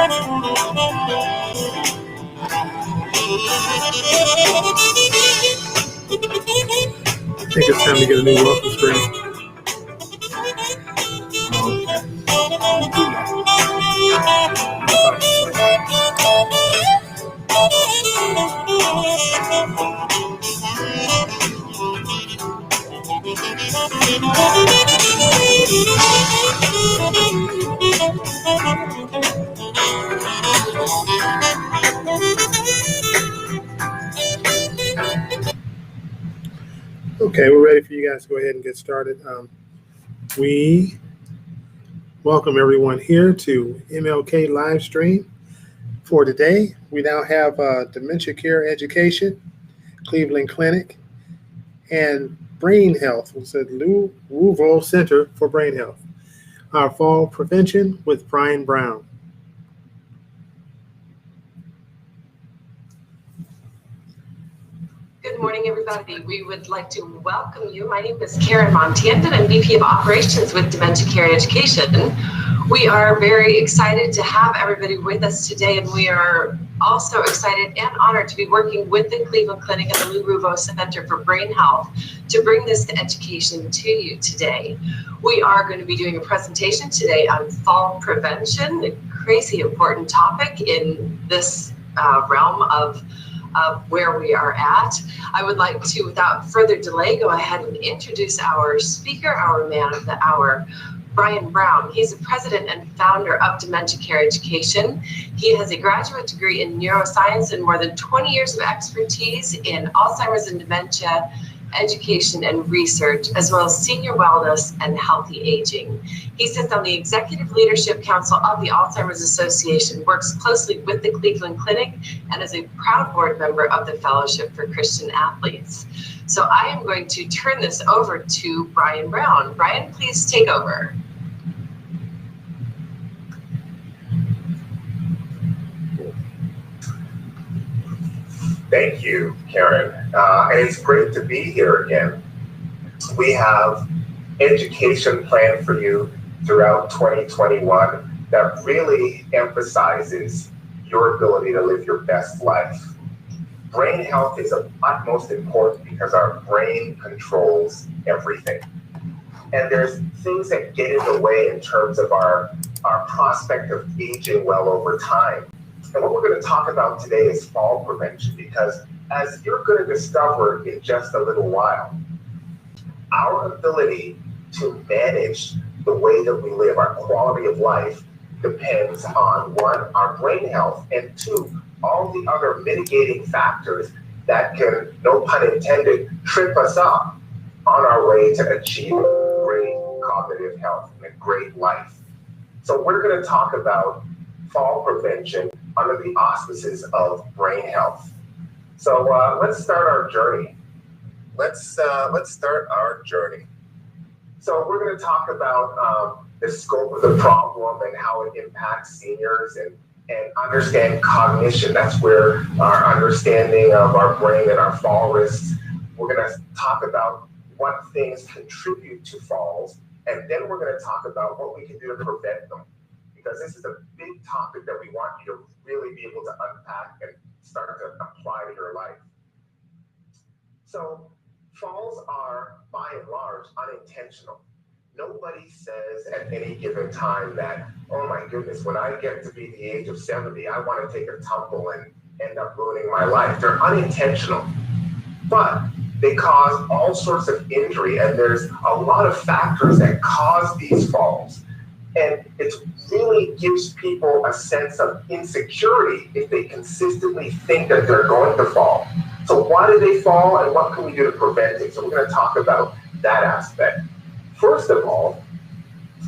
think it's time to get a new welcome screen. Okay, we're ready for you guys to go ahead and get started. We welcome everyone here to MLK live stream for today. We now have Dementia Care Education, Cleveland Clinic, and Brain Health. It's at Louisville Center for Brain Health. Our fall prevention with Brian Brown. Good morning, everybody. We would like to welcome you. My name is Karen Montiand, and I'm VP of Operations with Dementia Care Education. We are very excited to have everybody with us today, and we are also excited and honored to be working with the Cleveland Clinic and the Louisville Center for Brain Health to bring this education to you today. We are going to be doing a presentation today on fall prevention, a crazy important topic in this realm of where we are at. I would like to, without further delay, go ahead and introduce our speaker, our man of the hour, Brian Brown. He's the president and founder of Dementia Care Education. He has a graduate degree in neuroscience and more than 20 years of expertise in Alzheimer's and dementia education and research, as well as senior wellness and healthy aging. He sits on the Executive Leadership Council of the Alzheimer's Association, works closely with the Cleveland Clinic, and is a proud board member of the Fellowship for Christian Athletes. So I am going to turn this over to Brian Brown. Brian, please take over. Thank you, Karen. And it's great to be here again. We have education planned for you throughout 2021 that really emphasizes your ability to live your best life. Brain health is of utmost importance because our brain controls everything. And there's things that get in the way in terms of our prospect of aging well over time. And what we're going to talk about today is fall prevention, because as you're going to discover in just a little while, our ability to manage the way that we live, our quality of life, depends on, one, our brain health, and two, all the other mitigating factors that can, no pun intended, trip us up on our way to achieving great cognitive health and a great life. So we're going to talk about fall prevention under the auspices of brain health. So let's start our journey. Let's start our journey. So we're going to talk about the scope of the problem and how it impacts seniors, and understand cognition. That's where our understanding of our brain and our fall risks. We're going to talk about what things contribute to falls, and then we're going to talk about what we can do to prevent them. Because this is a big topic that we want you to really be able to unpack and start to apply to your life. So falls are, by and large, unintentional. Nobody says at any given time that, oh my goodness, when I get to be the age of 70, I want to take a tumble and end up ruining my life. They're unintentional, but they cause all sorts of injury, and there's a lot of factors that cause these falls. And it really gives people a sense of insecurity if they consistently think that they're going to fall. So why do they fall, and what can we do to prevent it? So we're going to talk about that aspect. First of all,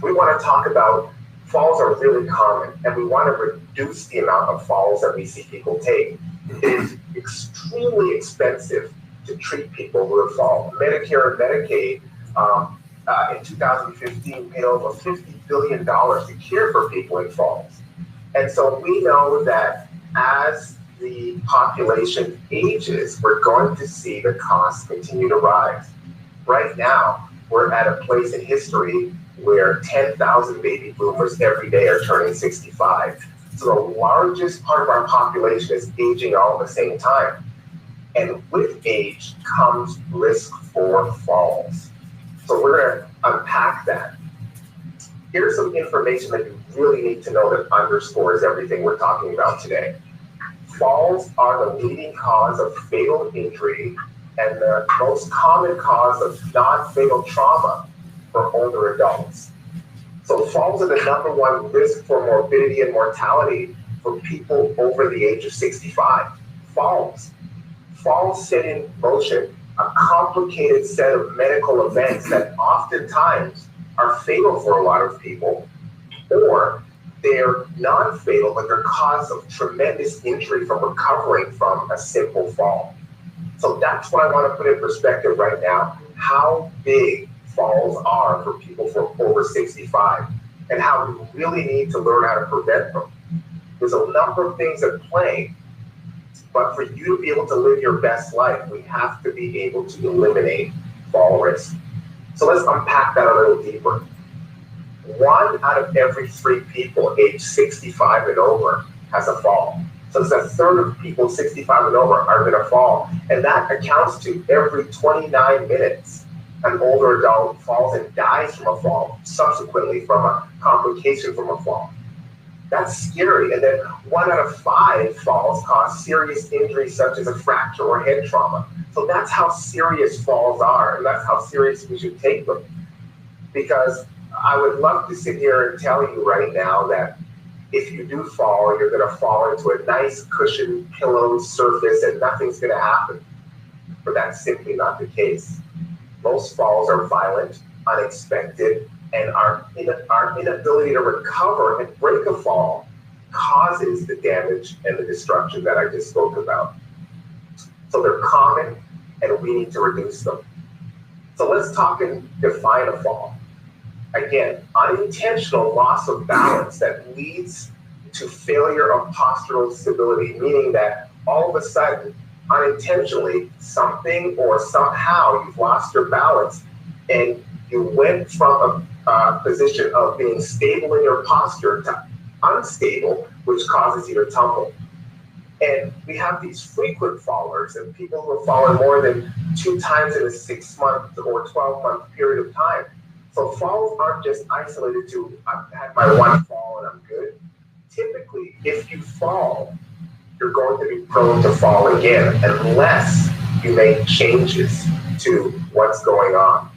we want to talk about falls are really common, and we want to reduce the amount of falls that we see people take. It is extremely expensive to treat people who have fallen. Medicare and Medicaid in 2015 paid over $50 billion to care for people in falls. And so we know that as the population ages, we're going to see the costs continue to rise. Right now, we're at a place in history where 10,000 baby boomers every day are turning 65. So the largest part of our population is aging all at the same time. And with age comes risk for falls. So we're going to unpack that. Here's some information that you really need to know that underscores everything we're talking about today. Falls are the leading cause of fatal injury and the most common cause of non-fatal trauma for older adults. So falls are the #1 risk for morbidity and mortality for people over the age of 65. Falls set in motion a complicated set of medical events that oftentimes are fatal for a lot of people, or they're non-fatal, but they're cause of tremendous injury from recovering from a simple fall. So that's what I want to put in perspective right now, how big falls are for people for over 65 and how we really need to learn how to prevent them. There's a number of things at play, but for you to be able to live your best life, we have to be able to eliminate fall risk. So let's unpack that a little deeper. 1 out of every 3 people age 65 and over has a fall. So it's 1/3 of people 65 and over are going to fall. And that accounts to every 29 minutes, an older adult falls and dies from a fall, subsequently from a complication from a fall. That's scary. And then 1 out of 5 falls cause serious injuries such as a fracture or head trauma. So that's how serious falls are, and that's how serious we should take them. Because I would love to sit here and tell you right now that if you do fall, you're going to fall into a nice cushioned pillow surface and nothing's going to happen. But that's simply not the case. Most falls are violent, unexpected, and our inability to recover and break a fall causes the damage and the destruction that I just spoke about. So they're common, and we need to reduce them. So let's talk and define a fall. Again, unintentional loss of balance that leads to failure of postural stability, meaning that all of a sudden, unintentionally, something or somehow you've lost your balance and you went from a position of being stable in your posture to unstable, which causes you to tumble. And we have these frequent fallers and people who have fallen more than 2 times in a 6-month or 12-month period of time. So falls aren't just isolated to, I've had my 1 fall and I'm good. Typically, if you fall, you're going to be prone to fall again unless you make changes to what's going on.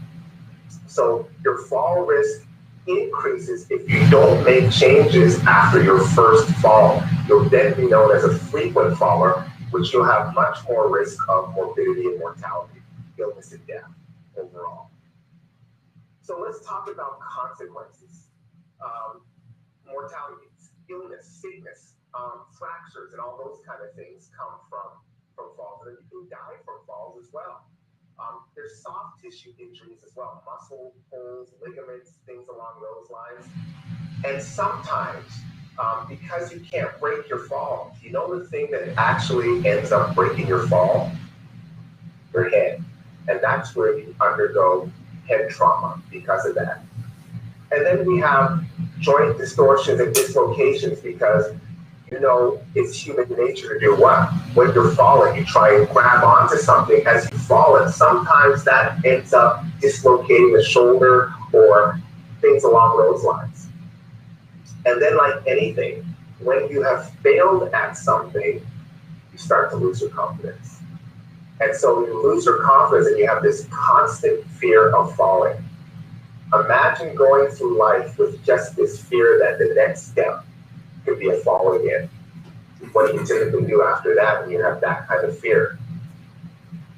So your fall risk increases if you don't make changes after your first fall. You'll then be known as a frequent faller, which you'll have much more risk of morbidity and mortality, illness and death overall. So let's talk about consequences. Mortality, illness, sickness, fractures, and all those kind of things come from falls. And you can die from falls as well. There's soft tissue injuries as well, muscle pulls, ligaments, things along those lines. And sometimes, because you can't break your fall, you know the thing that actually ends up breaking your fall? Your head. And that's where you undergo head trauma because of that. And then we have joint distortions and dislocations because you know it's human nature to do what? When you're falling, you try and grab onto something as you fall, and sometimes that ends up dislocating the shoulder or things along those lines. And then like anything, when you have failed at something, you start to lose your confidence. And so you lose your confidence and you have this constant fear of falling. Imagine going through life with just this fear that the next step could be a fall again. What do you typically do after that when you have that kind of fear?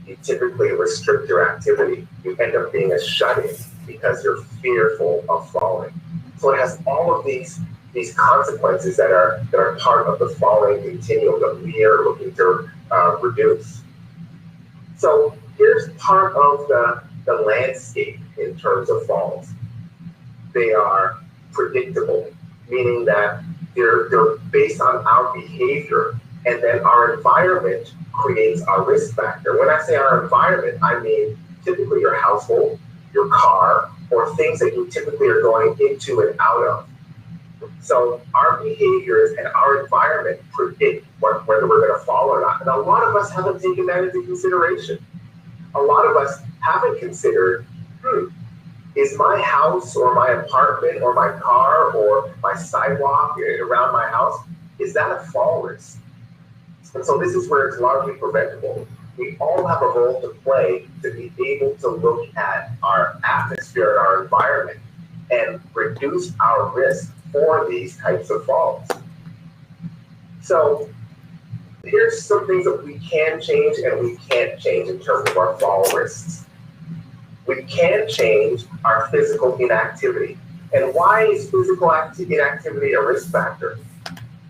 You typically restrict your activity. You end up being a shut-in because you're fearful of falling. So it has all of these consequences that are part of the falling continuum that we are looking to reduce. So here's part of the landscape in terms of falls. They are predictable, meaning that they're based on our behavior, and then our environment creates our risk factor. When I say our environment, I mean typically your household, your car, or things that you typically are going into and out of. So our behaviors and our environment predict whether we're going to fall or not. And a lot of us haven't taken that into consideration. A lot of us haven't considered, is my house or my apartment or my car or my sidewalk around my house, is that a fall risk? And so this is where it's largely preventable. We all have a role to play to be able to look at our atmosphere and our environment and reduce our risk for these types of falls. So here's some things that we can change and we can't change in terms of our fall risks. We can change our physical inactivity. And why is physical inactivity a risk factor?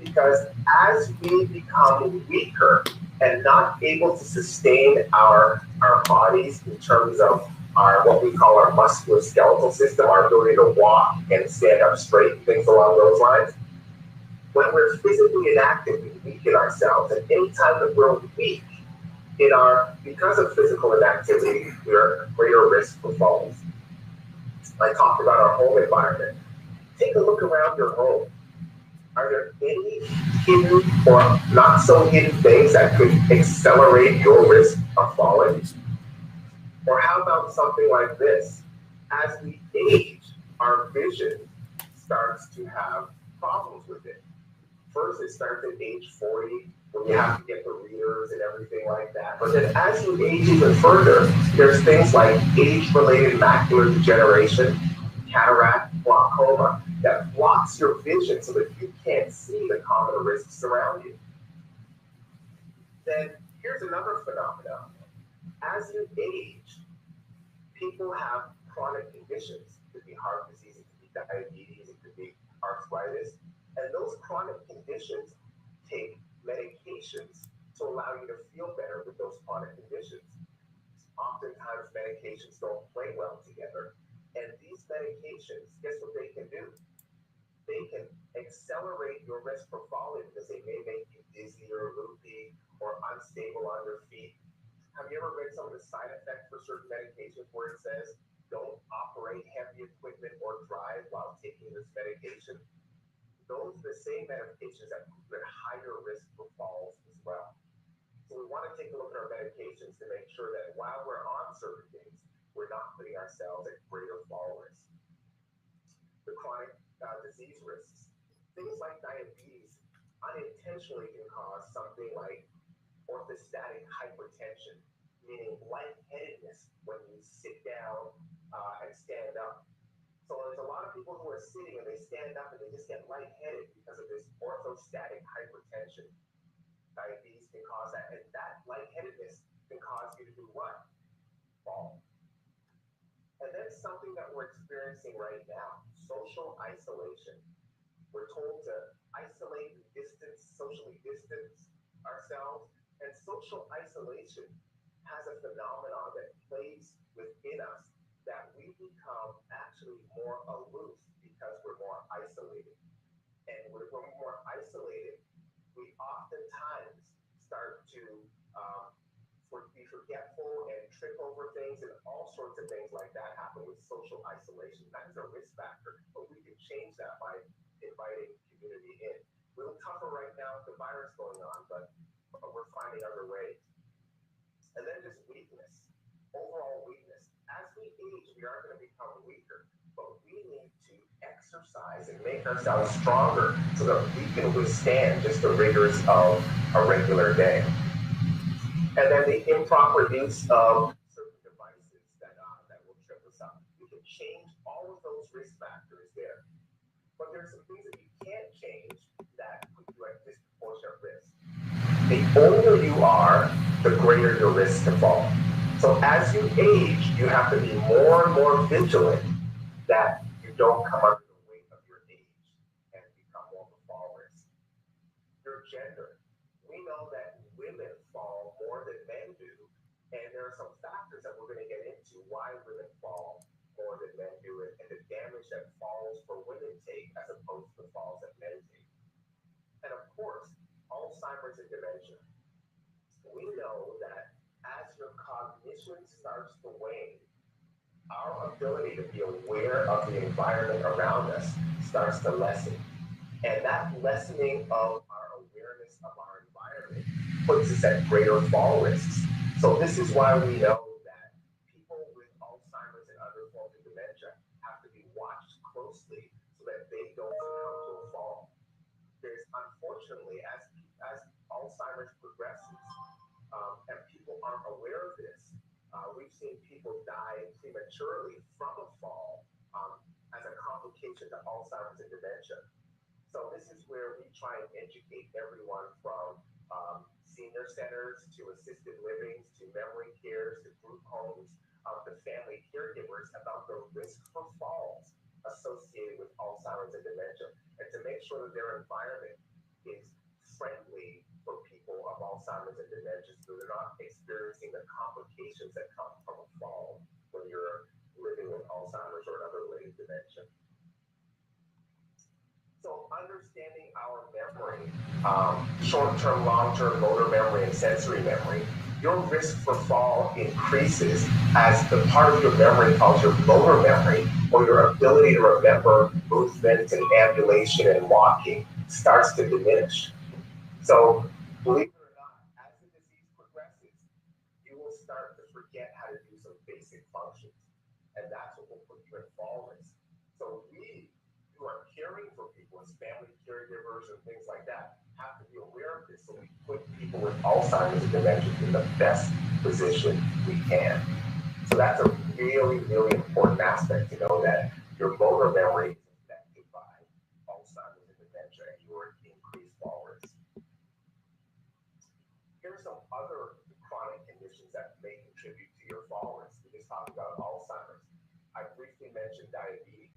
Because as we become weaker and not able to sustain our bodies in terms of our what we call our musculoskeletal system, our ability to walk and stand up straight and things along those lines, when we're physically inactive, we weaken ourselves. And anytime that we're weak because of physical inactivity, we're at greater risk for falls. I talked about our home environment. Take a look around your home. Are there any hidden or not so hidden things that could accelerate your risk of falling? Or how about something like this? As we age, our vision starts to have problems with it. First, it starts at age 40, when you have to get the readers and everything like that. But then as you age even further, there's things like age-related macular degeneration, cataract, glaucoma, that blocks your vision so that you can't see the common risks around you. Then here's another phenomenon. As you age, people have chronic conditions. It could be heart disease, it could be diabetes, it could be arthritis. And those chronic conditions take medications to allow you to feel better with those chronic conditions. Oftentimes, medications don't play well together. And these medications, guess what they can do? They can accelerate your risk for falling because they may make you dizzy or loopy or unstable on your feet. Have you ever read some of the side effects for certain medications where it says, don't operate heavy equipment or drive while taking this medication? Those are the same medications that put you at higher risk for falls as well. So we want to take a look at our medications to make sure that while we're on certain things, we're not putting ourselves at greater fall risk. The chronic disease risks. Things like diabetes unintentionally can cause something like orthostatic hypertension, meaning lightheadedness when you sit down and stand up. So there's a lot of people who are sitting and they stand up and they just get lightheaded because of this orthostatic hypertension. Diabetes can cause that, and that lightheadedness can cause you to do what? Fall. And that's something that we're experiencing right now, social isolation. We're told to isolate and distance, socially distance ourselves, and social isolation has a phenomenon that plays within us that we become actually more aloof because we're more isolated. And when we're more isolated, we oftentimes start to be forgetful and trip over things, and all sorts of things like that happen with social isolation. That is a risk factor, but we can change that by inviting community in. A little tougher right now with the virus going on, but we're finding other ways. And then just weakness, overall weakness. As we age, we are going to become weaker, but we need to exercise and make ourselves stronger so that we can withstand just the rigors of a regular day. And then the improper use of certain devices that will trip us up. We can change all of those risk factors there. But there's some things that you can't change that put you at disproportionate risk. The older you are, the greater your risk to fall. So as you age, you have to be more and more vigilant that you don't come under the weight of your age and become more of a fall risk. Your gender. We know that women fall more than men do, and there are some factors that we're going to get into why women fall more than men do it, and the damage that falls for women take as opposed to the falls that men take. And of course, Alzheimer's and dementia. We know that as your cognition starts to wane, our ability to be aware of the environment around us starts to lessen. And that lessening of our awareness of our environment puts us at greater fall risks. So this is why we know that people with Alzheimer's and other forms of dementia have to be watched closely so that they don't succumb to a fall. There's unfortunately, as Alzheimer's progresses, and people aren't aware of this, we've seen people die prematurely from a fall as a complication to Alzheimer's and dementia. So this is where we try and educate everyone from senior centers to assisted livings to memory cares to group homes, to family caregivers about the risk for falls associated with Alzheimer's and dementia, and to make sure that their environment is friendly for people of Alzheimer's and dementia so they're not experiencing the complications that come from a fall when you're living with Alzheimer's or another related dementia. So understanding our memory, short-term, long-term motor memory and sensory memory, your risk for fall increases as the part of your memory called your motor memory, or your ability to remember movement and ambulation and walking, starts to diminish. So believe it or not, as the disease progresses, you will start to forget how to do some basic functions, and that's what will put you at fall risk. So we who are caring for people as family caregivers and things like that have to be aware of this, so we put people with Alzheimer's and dementia in the best position we can. So that's a really, really important aspect to know, that your motor memory is affected by Alzheimer's and dementia and your increased fall risk. Here are some other chronic conditions that may contribute to your fall risk. We just talked about Alzheimer's. I briefly mentioned diabetes.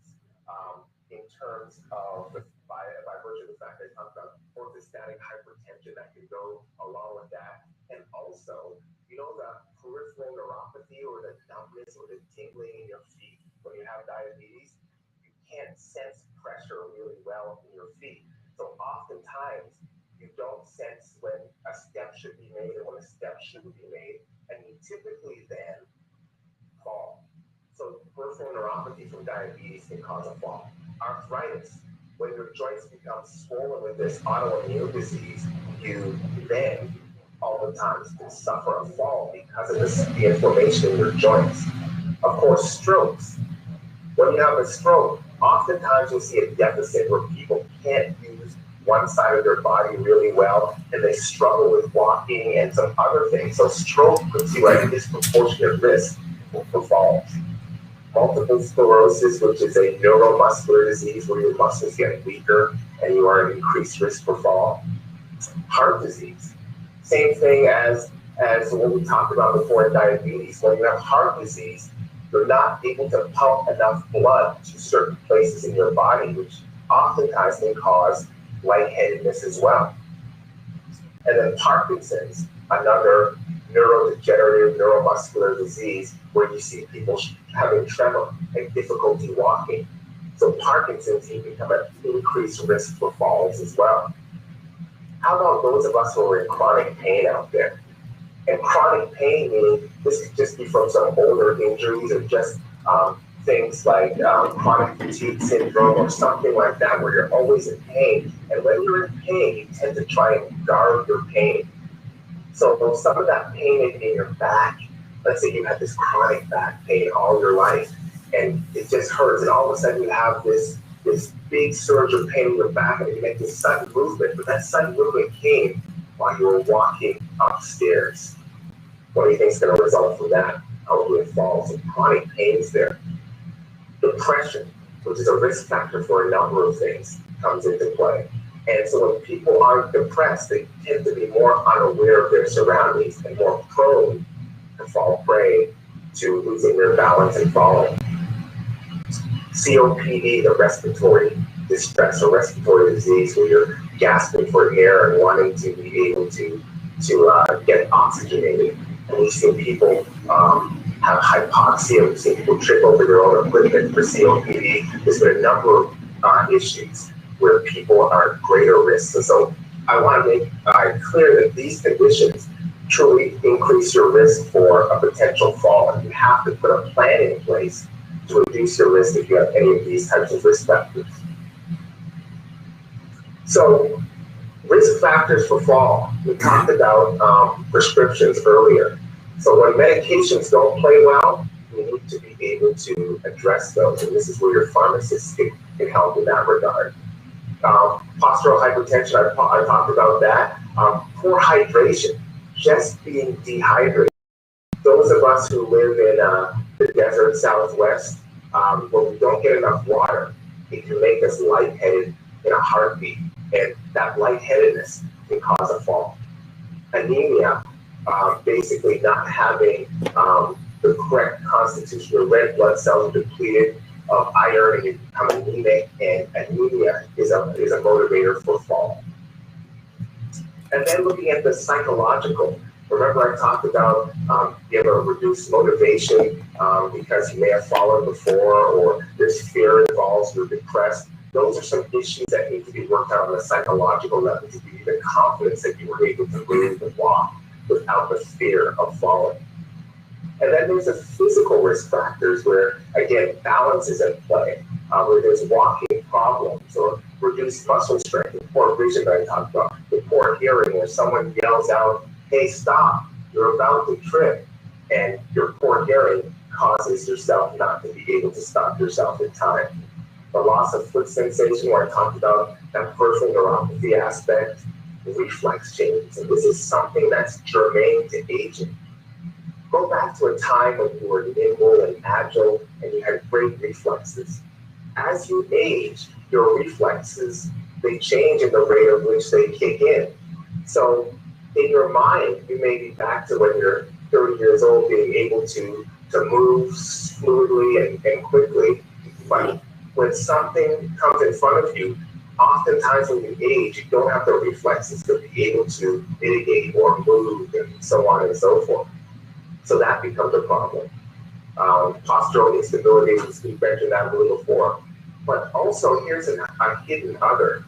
In terms of, by virtue of the fact that I talked about orthostatic hypertension that can go along with that. And also, you know, the peripheral neuropathy or the numbness or the tingling in your feet when you have diabetes, you can't sense pressure really well in your feet. So oftentimes, you don't sense when a step should be made or when a step shouldn't be made, and you typically then fall. So peripheral neuropathy from diabetes can cause a fall. Arthritis, when your joints become swollen with this autoimmune disease, you then oftentimes can suffer a fall because of the inflammation in your joints. Of course, strokes. When you have a stroke, oftentimes you'll see a deficit where people can't use one side of their body really well, and they struggle with walking and some other things. So stroke puts you at a disproportionate risk for falls. Multiple sclerosis, which is a neuromuscular disease where your muscles get weaker and you are at increased risk for fall. Heart disease, same thing as what we talked about before in diabetes. When you have heart disease, you're not able to pump enough blood to certain places in your body, which oftentimes can cause lightheadedness as well. And then Parkinson's, another neurodegenerative neuromuscular disease where you see people having tremor and difficulty walking. So Parkinson's can become an increased risk for falls as well. How about those of us who are in chronic pain out there? And chronic pain meaning this could just be from some older injuries or just things like chronic fatigue syndrome or something like that, where you're always in pain. And when you're in pain, you tend to try and guard your pain. So some of that pain in your back, let's say you had this chronic back pain all your life, and it just hurts, and all of a sudden you have this big surge of pain in your back, and you make this sudden movement, but that sudden movement came while you were walking upstairs. What do you think is going to result from that? Probably a fall. So chronic pain is there. Depression, which is a risk factor for a number of things, comes into play. And so when people are depressed, they tend to be more unaware of their surroundings and more prone to fall prey to losing their balance and falling. COPD, the respiratory distress or respiratory disease, where you're gasping for air and wanting to be able to get oxygenated. And we've seen people have hypoxia. We've seen people trip over their own equipment for COPD. There's been a number of issues where people are at greater risk. And so I want to make clear that these conditions truly increase your risk for a potential fall, and you have to put a plan in place to reduce your risk if you have any of these types of risk factors. So risk factors for fall. We talked about prescriptions earlier. So when medications don't play well, we need to be able to address those. And this is where your pharmacist can help in that regard. Postural hypertension, I talked about that. Poor hydration, just being dehydrated. Those of us who live in the desert Southwest, where we don't get enough water, it can make us lightheaded in a heartbeat. And that lightheadedness can cause a fall. Anemia, basically not having the correct constitution, your red blood cells are depleted of iron and you become anemic, and anemia is a motivator for fall. And then looking at the psychological, remember I talked about you have a reduced motivation because you may have fallen before, or there's fear involved, you're depressed. Those are some issues that need to be worked out on a psychological level to give you the confidence that you were able to move and walk without the fear of falling. And then there's the physical risk factors where, again, balance is at play, where there's walking problems or reduced muscle strength, the poor vision that I talked about, the poor hearing where someone yells out, hey, stop, you're about to trip, and your poor hearing causes yourself not to be able to stop yourself in time. The loss of foot sensation, where I talked about that peripheral neuropathy aspect, reflex changes, and this is something that's germane to aging. Go back to a time when you were nimble and agile and you had great reflexes. As you age, your reflexes, they change in the rate at which they kick in. So in your mind, you may be back to when you're 30 years old, being able to move fluidly and quickly. But when something comes in front of you, oftentimes when you age, you don't have the reflexes to be able to mitigate or move and so on and so forth. So that becomes a problem. Postural instability, we mentioned that a little before. But also, here's a hidden other.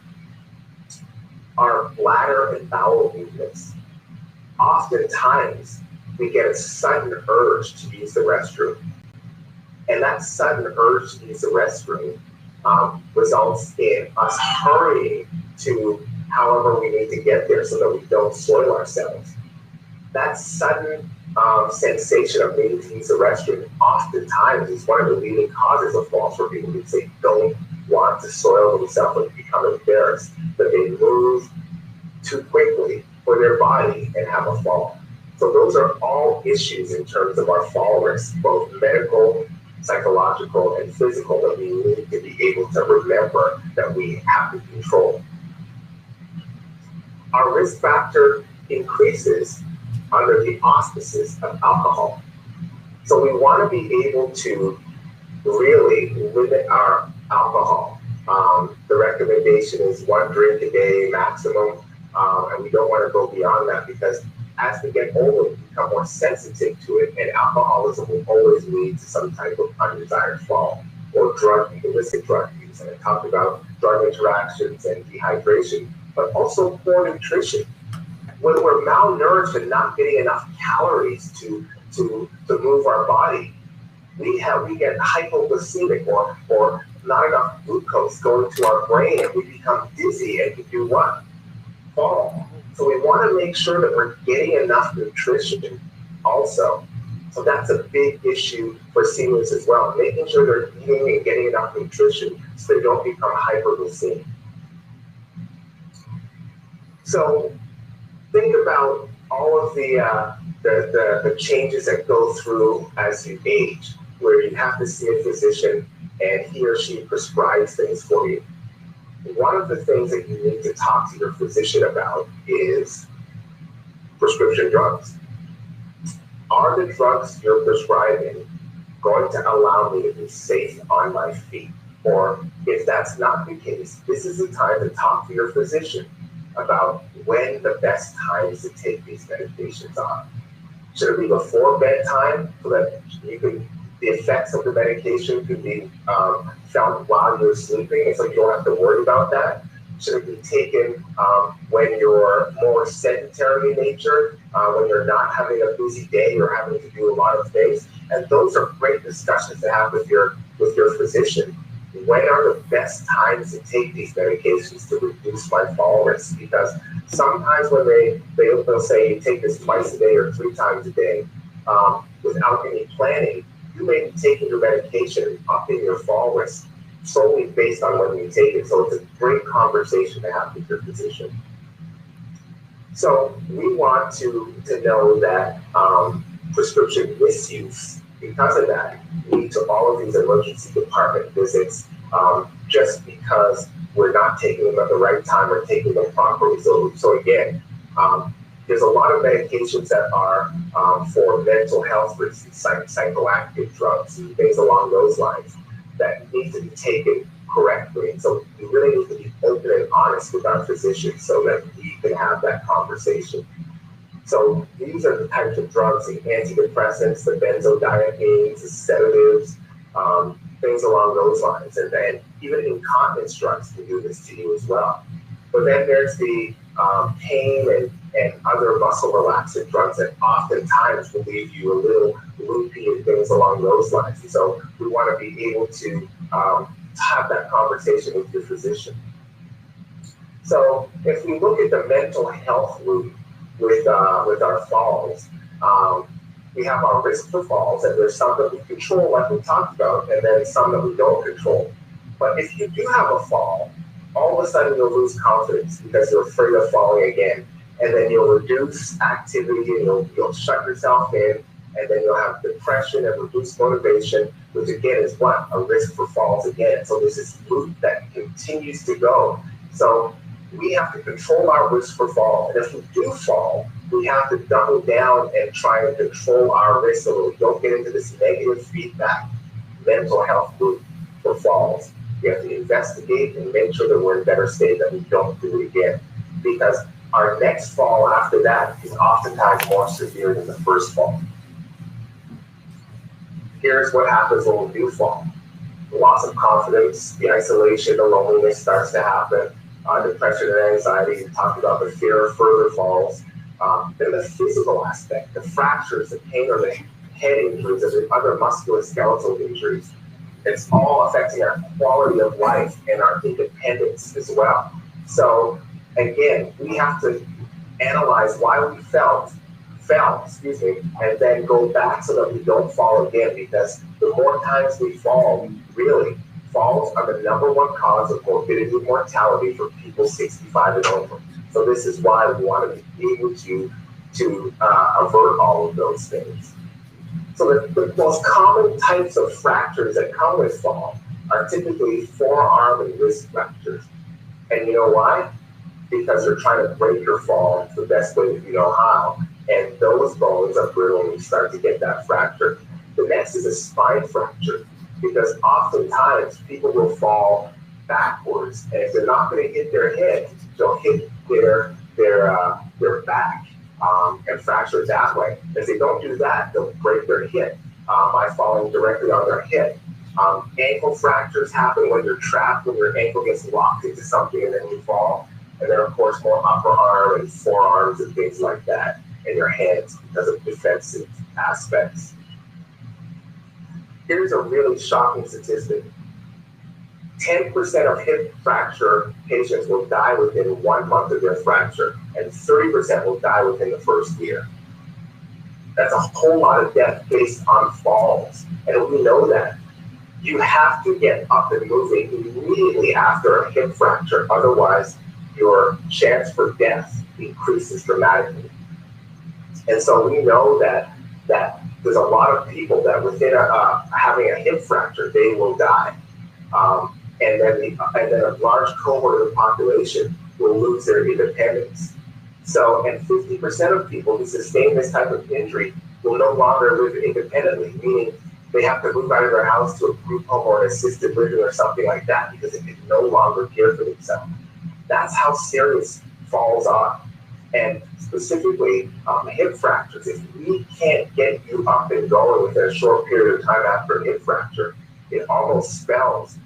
Our bladder and bowel movements. Oftentimes, we get a sudden urge to use the restroom. And that sudden urge to use the restroom results in us hurrying to however we need to get there so that we don't soil ourselves. That sudden sensation of needing to use the restroom oftentimes is one of the leading causes of falls for people who say don't want to soil themselves and become embarrassed that they move too quickly for their body and have a fall. So those are all issues in terms of our fall risk, both medical, psychological, and physical, that we need to be able to remember that we have to control. Our risk factor increases under the auspices of alcohol. So we want to be able to really limit our alcohol. The recommendation is 1 drink a day maximum, and we don't want to go beyond that because as we get older, we become more sensitive to it, and alcoholism will always lead to some type of undesired fall or illicit drug use. And I talked about drug interactions and dehydration, but also poor nutrition. When we're malnourished and not getting enough calories to move our body, we get hypoglycemic or not enough glucose going to our brain, and we become dizzy and we do what? Fall. So we want to make sure that we're getting enough nutrition also. So that's a big issue for seniors as well, making sure they're eating and getting enough nutrition so they don't become hyperglycemic. So think about all of the changes that go through as you age, where you have to see a physician and he or she prescribes things for you. One of the things that you need to talk to your physician about is prescription drugs. Are the drugs you're prescribing going to allow me to be safe on my feet? Or if that's not the case, this is the time to talk to your physician about when the best times to take these medications are. Should it be before bedtime so that the effects of the medication could be felt while you're sleeping, and so you don't have to worry about that? Should it be taken when you're more sedentary in nature, when you're not having a busy day or having to do a lot of things? And those are great discussions to have with your physician. when are the best times to take these medications to reduce my fall risk? Because sometimes when they'll say take this twice a day or 3 times a day, without any planning, you may be taking your medication and upping your fall risk solely based on when you take it. So it's a great conversation to have with your physician. So we want to know that prescription misuse, because of that, lead to all of these emergency department visits just because we're not taking them at the right time or taking them properly. So again, there's a lot of medications that are for mental health reasons, psychoactive drugs and things along those lines that need to be taken correctly. And so we really need to be open and honest with our physicians so that we can have that conversation. So these are the types of drugs, the antidepressants, the benzodiazepines, the sedatives, things along those lines. And then even incontinence drugs can do this to you as well. But then there's the pain and other muscle relaxant drugs that oftentimes will leave you a little loopy and things along those lines. And so we want to be able to have that conversation with your physician. So if we look at the mental health route with our falls, we have our risk for falls, and there's some that we control, like we talked about, and then some that we don't control. But if you do have a fall, all of a sudden you'll lose confidence because you're afraid of falling again. And then you'll reduce activity and you'll shut yourself in, and then you'll have depression and reduced motivation, which again is what? A risk for falls again. So there's this loop that continues to go. So we have to control our risk for fall. And if we do fall, we have to double down and try and control our risk so that we don't get into this negative feedback mental health loop for falls. We have to investigate and make sure that we're in a better state, that we don't do it again. Because our next fall after that is oftentimes more severe than the first fall. Here's what happens when we do fall. The loss of confidence, the isolation, the loneliness starts to happen, depression and anxiety. We talked about the fear of further falls. Then the physical aspect, the fractures, the pain, or the head injuries, or the other musculoskeletal injuries. It's all affecting our quality of life and our independence as well. So again, we have to analyze why we fell, and then go back so that we don't fall again, because the more times we fall, really, falls are the #1 cause of morbidity and mortality for people 65 and over. So this is why we want to be able to avert all of those things. So the most common types of fractures that come with fall are typically forearm and wrist fractures. And you know why? Because they're trying to break your fall the best way that you know how. And those bones are brittle when you start to get that fracture. The next is a spine fracture, because oftentimes people will fall backwards, and if they're not going to hit their head, they'll hit their back and fracture it that way. If they don't do that, they'll break their hip by falling directly on their hip. Ankle fractures happen when you're trapped, when your ankle gets locked into something and then you fall. And then, of course, more upper arm and forearms and things like that, and your hands because of defensive aspects. Here's a really shocking statistic. 10% of hip fracture patients will die within 1 month of their fracture, and 30% will die within the first year. That's a whole lot of death based on falls, and we know that. You have to get up and moving immediately after a hip fracture, otherwise your chance for death increases dramatically. And so we know that there's a lot of people that within having a hip fracture, they will die. And then a large cohort of the population will lose their independence. So, and 50% of people who sustain this type of injury will no longer live independently, meaning they have to move out of their house to a group home or an assisted living or something like that because they can no longer care for themselves. That's how serious falls are. And specifically, hip fractures, if we can't get you up and going within a short period of time after a hip fracture, it almost spells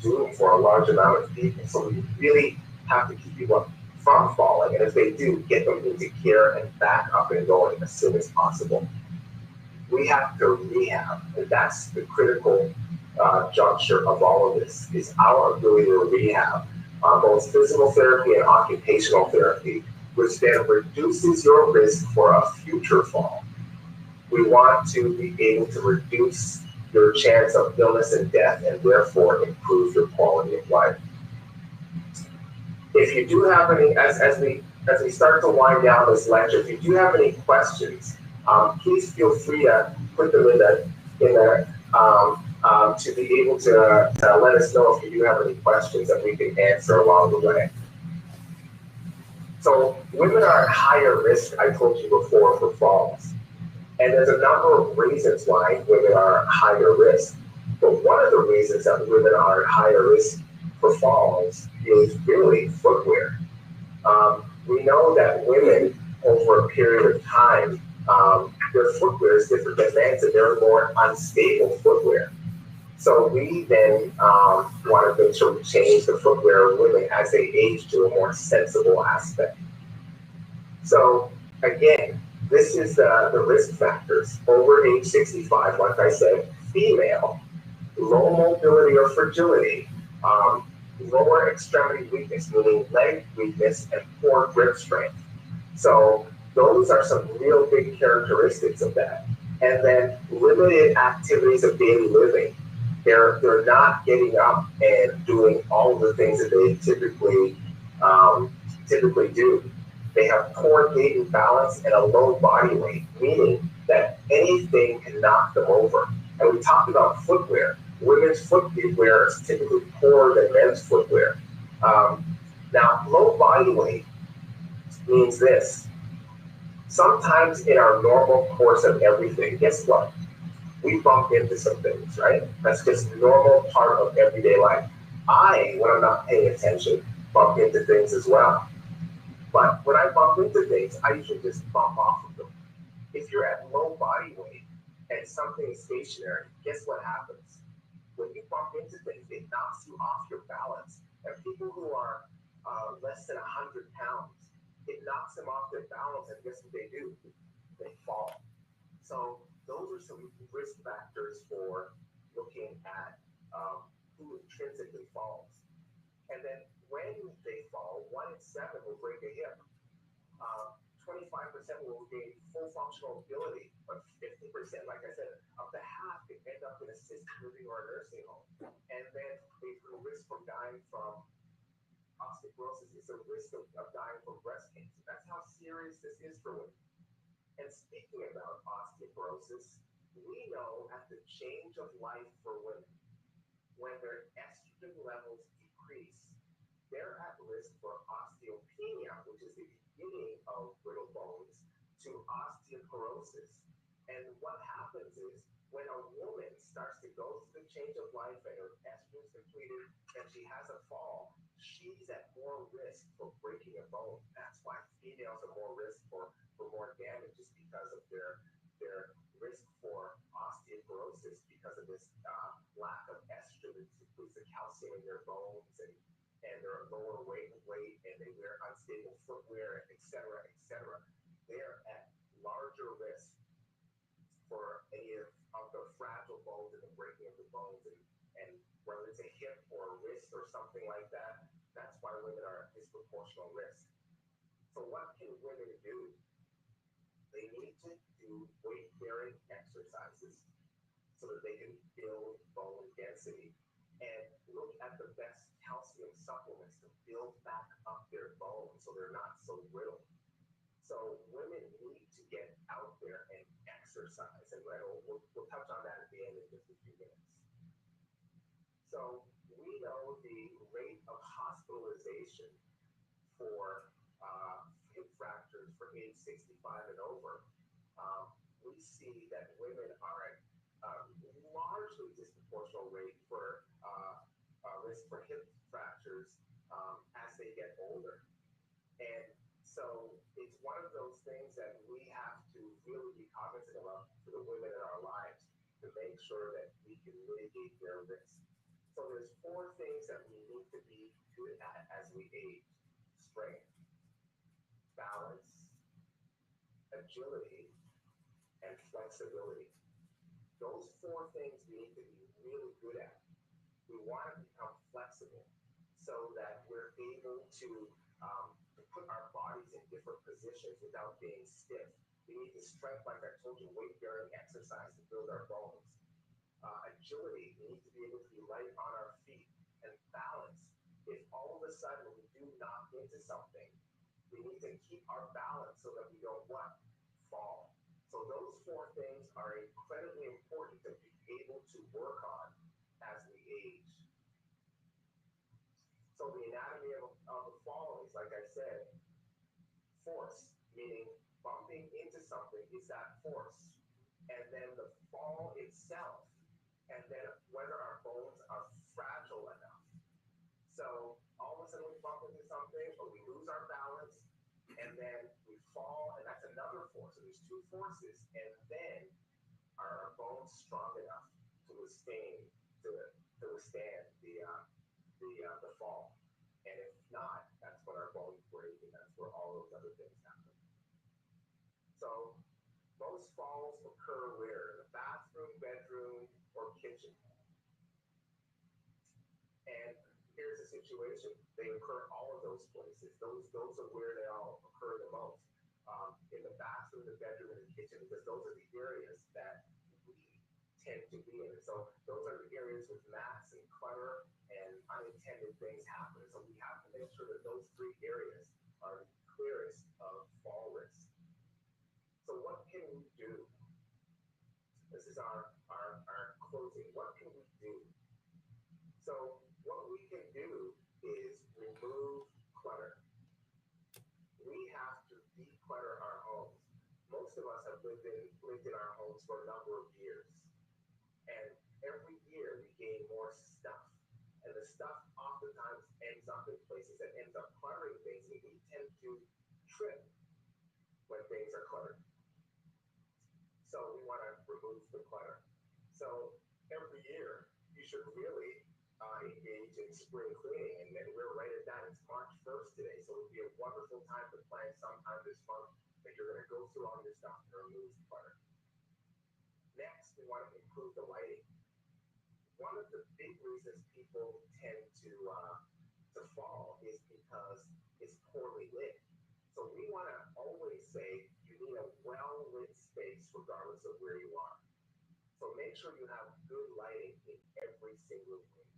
doom for a large amount of people. So we really have to keep people from falling. And if they do, get them into care and back up and going as soon as possible. We have to rehab, and that's the critical juncture of all of this is our ability to rehab, both physical therapy and occupational therapy, which then reduces your risk for a future fall. We want to be able to reduce your chance of illness and death and therefore improve your quality of life. If you do have any, as we start to wind down this lecture, if you do have any questions, please feel free to put them in the to be able to let us know if you do have any questions that we can answer along the way. So women are at higher risk, I told you before, for falls. And there's a number of reasons why women are at higher risk. But one of the reasons that women are at higher risk for falls is really footwear. We know that women, over a period of time, their footwear is different than men's, and they're more unstable footwear. So we then want to make sure we change the footwear of women as they age to a more sensible aspect. So again, this is the risk factors. Over age 65, like I said, female, low mobility or fragility, lower extremity weakness, meaning leg weakness and poor grip strength. So those are some real big characteristics of that. And then limited activities of daily living. They're not getting up and doing all of the things that they typically do. They have poor gait and balance and a low body weight, meaning that anything can knock them over. And we talked about footwear. Women's footwear is typically poorer than men's footwear. Now, low body weight means this. Sometimes in our normal course of everything, guess what? We bump into some things, right? That's just a normal part of everyday life. When I'm not paying attention, bump into things as well. But when I bump into things, I usually just bump off of them. If you're at low body weight and something is stationary, guess what happens? When you bump into things, it knocks you off your balance. And people who are less than 100 pounds, it knocks them off their balance, and guess what they do? They fall. So those are some risk factors for looking at who intrinsically falls. And then when they fall, 1 in 7 will break a hip. 25% will gain full functional ability, but 50%, like I said, up to half could end up in assisted living or a nursing home. And then there's a risk from dying from osteoporosis. It's a risk of dying from breast cancer. That's how serious this is for women. And speaking about osteoporosis, we know at the change of life for women, when their estrogen levels decrease, they're at risk for osteopenia, which is the beginning of brittle bones, to osteoporosis. And what happens is when a woman starts to go through the change of life and her estrogen is depleted and she has a fall, she's at more risk for breaking a bone. That's why females are more risk for more damages because of their risk for osteoporosis because of this lack of estrogen. It depletes the calcium in their bones and they're lower weight and they wear unstable footwear, et cetera, et cetera. They're at larger risk for any of the fragile bones and the breaking of the bones and whether it's a hip or a wrist or something like that, that's why women are at disproportional risk. So what can women do? They need to do weight-bearing exercises so that they can build bone density and look at the best calcium supplements to build back up their bones so they're not so brittle. So women need to get out there and exercise, and we'll touch on that at the end in just a few minutes. So we know the rate of hospitalization for hip fractures for age 65 and over. We see that women are at largely disproportional rate for risk for hip fractures as they get older. And so it's one of those things that we have to really be cognizant of for the women in our lives to make sure that we can mitigate their risk. So there's 4 things that we need to be good at as we age: strength, balance, agility, and flexibility. Those 4 things we need to be really good at. We want to become flexible so that we're able to put our bodies in different positions without being stiff. We need the strength, like I told you, weight-bearing exercise to build our bones. Agility, we need to be able to be light on our feet, and balance. If all of a sudden we do knock into something, we need to keep our balance so that we don't what? Fall. So those four things are incredibly important to be able to work on as we age. So the anatomy of the fall is, like I said, force, meaning bumping into something is that force. And then the fall itself, and then whether our bones are fragile enough. So all of a sudden we bump into something or we lose our balance and then we fall, and that's another force. So there's two forces, and then are our bones strong enough to withstand the fall? And if not, that's when our bones break, and that's where all those other things happen. So most falls occur where? In the bathroom, bedroom, or kitchen. And here's the situation. They occur all of those places. Those are where they all occur the most. In the bathroom, the bedroom, and the kitchen, because those are the areas that we tend to be in. So those are the areas with mess and clutter and unintended things happen. So we have to make sure that those three areas are the clearest of fall risk. So what can we do? This is our closing. What can we do? So what we can do is remove clutter. We have to declutter our homes. Most of us have lived in our homes for a number of years. And every year we gain more stuff. And the stuff oftentimes ends up in places that ends up cluttering things, and we tend to trip when things are cluttered. So we want to remove the clutter. So every year you should really engage in spring cleaning, and then we're right at that. It's March 1st today, so it would be a wonderful time to plan sometime this month that you're going to go through all your stuff and remove clutter. Next, we want to improve the lighting. One of the big reasons people tend to fall is because it's poorly lit. So we want to always say you need a well-lit space regardless of where you are. So make sure you have good lighting in every single room.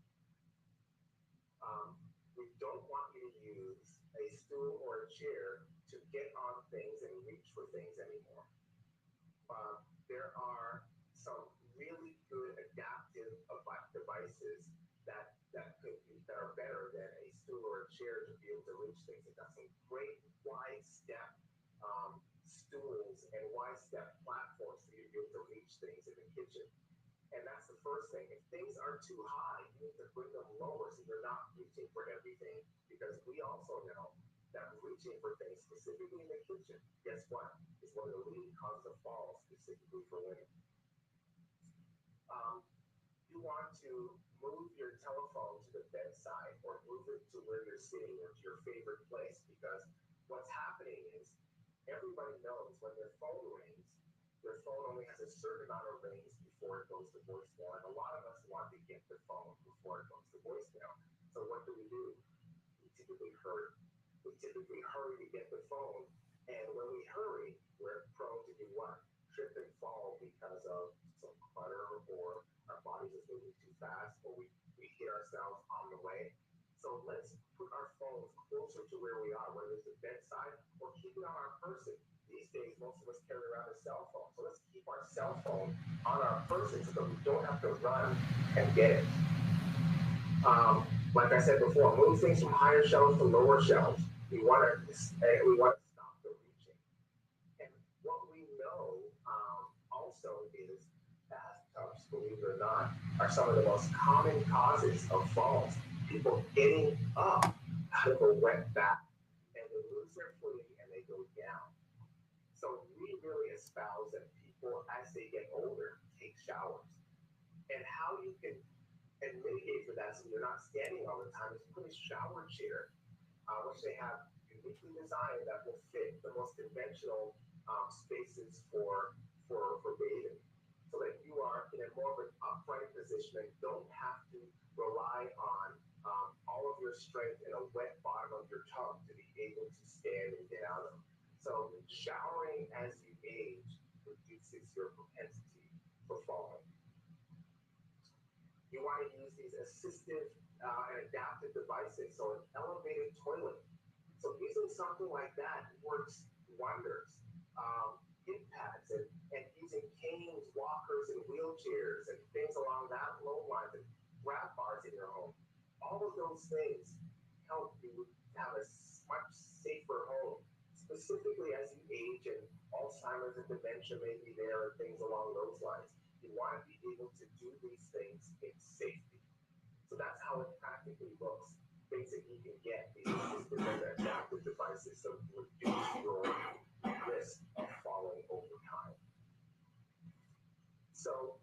We don't want you to use a stool or a chair to get on things and reach for things anymore. There are some really good adaptive devices that are better than a stool or a chair to be able to reach things. It got some great wide step stools and wide step platforms for you to be able to reach things in the kitchen. And that's the first thing. If things are too high, you need to bring them lower so you're not reaching for everything. Because we also know that reaching for things, specifically in the kitchen, guess what? Is one of the leading causes of falls, specifically for women. You want to move your telephone to the bedside or move it to where you're sitting or to your favorite place, because what's happening is everybody knows when their phone rings, their phone only has a certain amount of rings before it goes to voicemail. And a lot of us want to get the phone before it goes to voicemail. So what do? We typically hurry. We typically hurry to get the phone. And when we hurry, we're prone to do what? Trip and fall because of some clutter, or our bodies is moving too fast, or we hit ourselves on the way. So let's put our phones closer to where we are, whether it's the bedside or keep it on our person. These days, most of us carry around a cell phone. So let's keep our cell phone on our person so that we don't have to run and get it. Like I said before, move things from higher shelves to lower shelves. We want to stop the reaching. And what we know also is bathtubs, believe it or not, are some of the most common causes of falls. People getting up out of a wet bath, and they lose their footing and they go down. So we really espouse that people, as they get older, take showers. And how you can mitigate for that so you're not standing all the time is put a shower chair, which they have uniquely designed that will fit the most conventional spaces for bathing. so that you are in a more of an upright position and don't have to rely on all of your strength and a wet bottom of your tub to be able to stand and get out of. So showering as you age reduces your propensity for falling. You want to use these assistive and adaptive devices, so an elevated toilet. So using something like that works wonders. Hip pads and using canes, walkers, and wheelchairs and things along that low line, and grab bars in your home. All of those things help you have a much safer home, specifically as you age and Alzheimer's and dementia may be there and things along those lines. You want to be able to do these things in safety. So that's how it practically looks. Things that you can get, these assistive and adaptive devices, so reduce your risk of falling over time. So,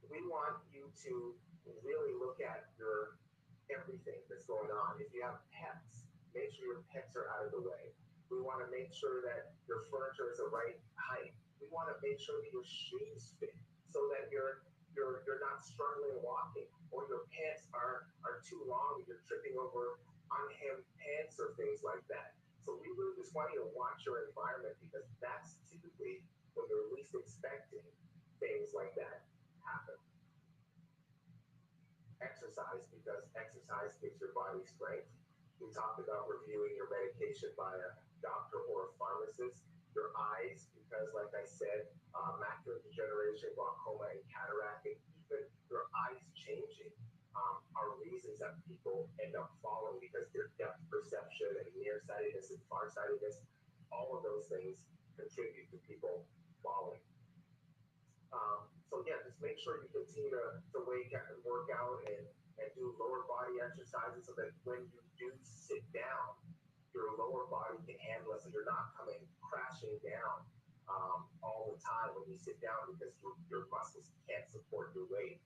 we want you to really look at your everything that's going on. If you have pets, make sure your pets are out of the way. We want to make sure that your furniture is the right height. We want to make sure that your shoes fit so that you're not struggling walking, or your pants are too long and you're tripping over unhemmed pants or things like that. So we really just want you to watch your environment, because that's typically when you're least expecting things like that happen. Exercise, because exercise gives your body strength. We talked about reviewing your medication by a doctor or a pharmacist. Your eyes, because like I said, macular degeneration, glaucoma, and cataract, and even your eyes changing are reasons that people end up falling, because their depth perception and nearsightedness and farsightedness, all of those things contribute to people falling. So yeah, just make sure you continue to work out and do lower body exercises, so that when you do sit down, your lower body can handle it, so you're not coming crashing down all the time when you sit down, because your muscles can't support your weight.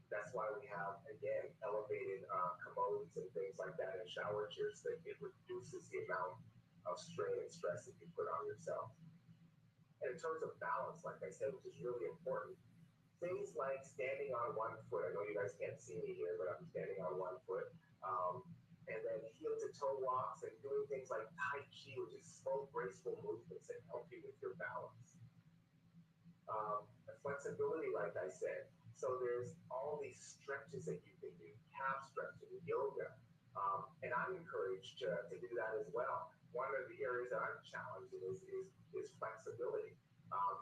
That's why we have, again, elevated commodes and things like that, and shower chairs, that it reduces the amount of strain and stress that you put on yourself. And in terms of balance, like I said, which is really important, things like standing on one foot. I know you guys can't see me here, but I'm standing on one foot. And then heel to toe walks, and doing things like Tai Chi, which is slow, graceful movements that help you with your balance. And flexibility, like I said. So there's all these stretches that you can do, calf stretching, yoga. And I'm encouraged to do that as well. One of the areas that I'm challenged in is flexibility.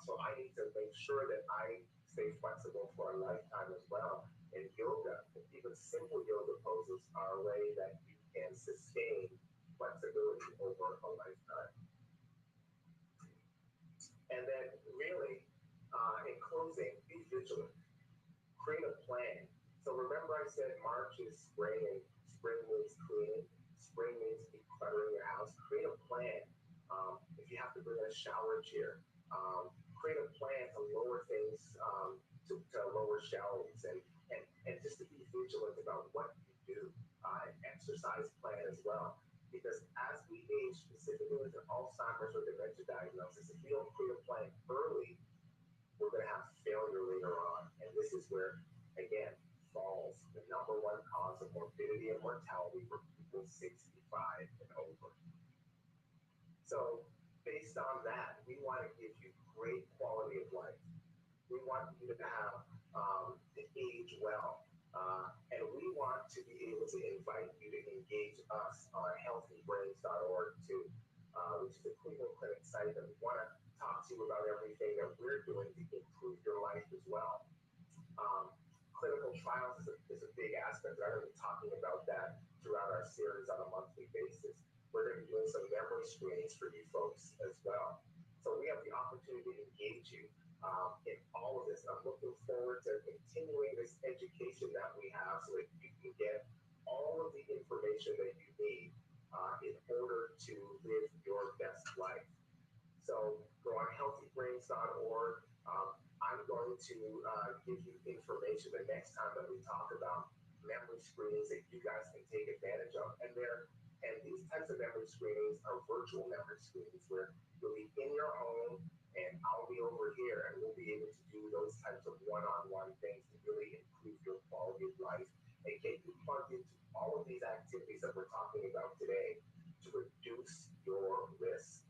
So I need to make sure that I stay flexible for a lifetime as well. And yoga, even simple yoga poses, are a way that you can sustain flexibility over a lifetime. And then really, in closing, be vigilant. Create a plan. So remember I said March is spring, and spring means cleaning. Spring means decluttering your house. Create a plan. If you have to bring a shower chair, create a plan to lower things, to lower shelves, and just to be vigilant about what you do. An exercise plan as well. Because as we age, specifically with an Alzheimer's or dementia diagnosis, if we don't create a plan early, we're going to have failure later on. And this is where, again, falls, the number one cause of morbidity and mortality for people 65 and over. So based on that, we want to give you great quality of life. We want you to have to age well. And we want to be able to invite you to engage us on healthybrains.org too, which is a Cleveland Clinic site that we want to talk to you about everything that we're doing to improve your life as well. Clinical trials is a big aspect. I'm going to be talking about that throughout our series on a monthly basis. We're going to be doing some memory screenings for you folks as well. So we have the opportunity to engage you in all of this. I'm looking forward to continuing this education that we have, so that you can get all of the information that you need in order to live your best life. So go on healthybrains.org. I'm going to give you information the next time that we talk about memory screenings that you guys can take advantage of. And these types of in-person memory screenings are virtual memory screenings where you'll be in your home and I'll be over here and we'll be able to do those types of one-on-one things to really improve your quality of life and get you plugged into all of these activities that we're talking about today to reduce your risk.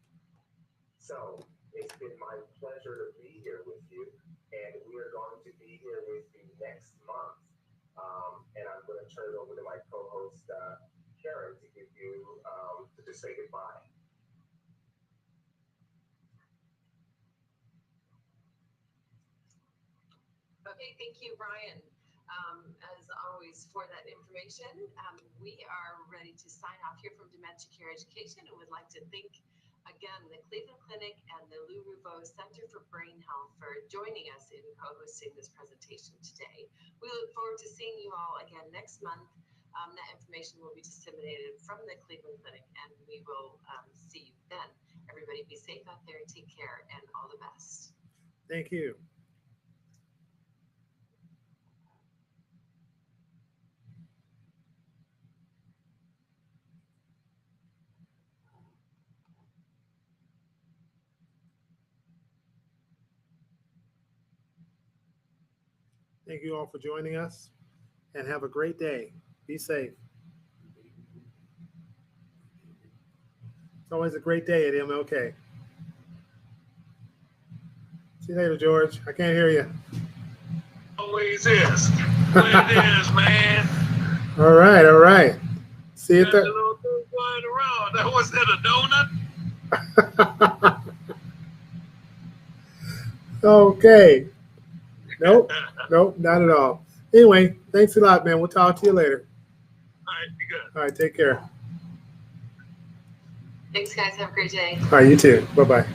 So it's been my pleasure to be here with you, and we are going to be here with you next month. And I'm going to turn it over to my co-host, Karen, to give you to just say goodbye. Okay, thank you, Brian. As always, for that information. We are ready to sign off here from Dementia Care Education and would like to thank again the Cleveland Clinic and the Lou Rouveau Center for Brain Health for joining us in co-hosting this presentation today. We look forward to seeing you all again next month. That information will be disseminated from the Cleveland Clinic and we will see you then. Everybody be safe out there, take care, and all the best. Thank you. Thank you all for joining us and have a great day. Be safe. It's always a great day at MLK. See you later, George. I can't hear you. Always is. What it is, man. All right, all right. See you Got a little thing going around. That was that a donut? Okay. Nope, nope, not at all. Anyway, thanks a lot, man. We'll talk to you later. All right, be good. All right, take care. Thanks, guys. Have a great day. All right, you too. Bye-bye.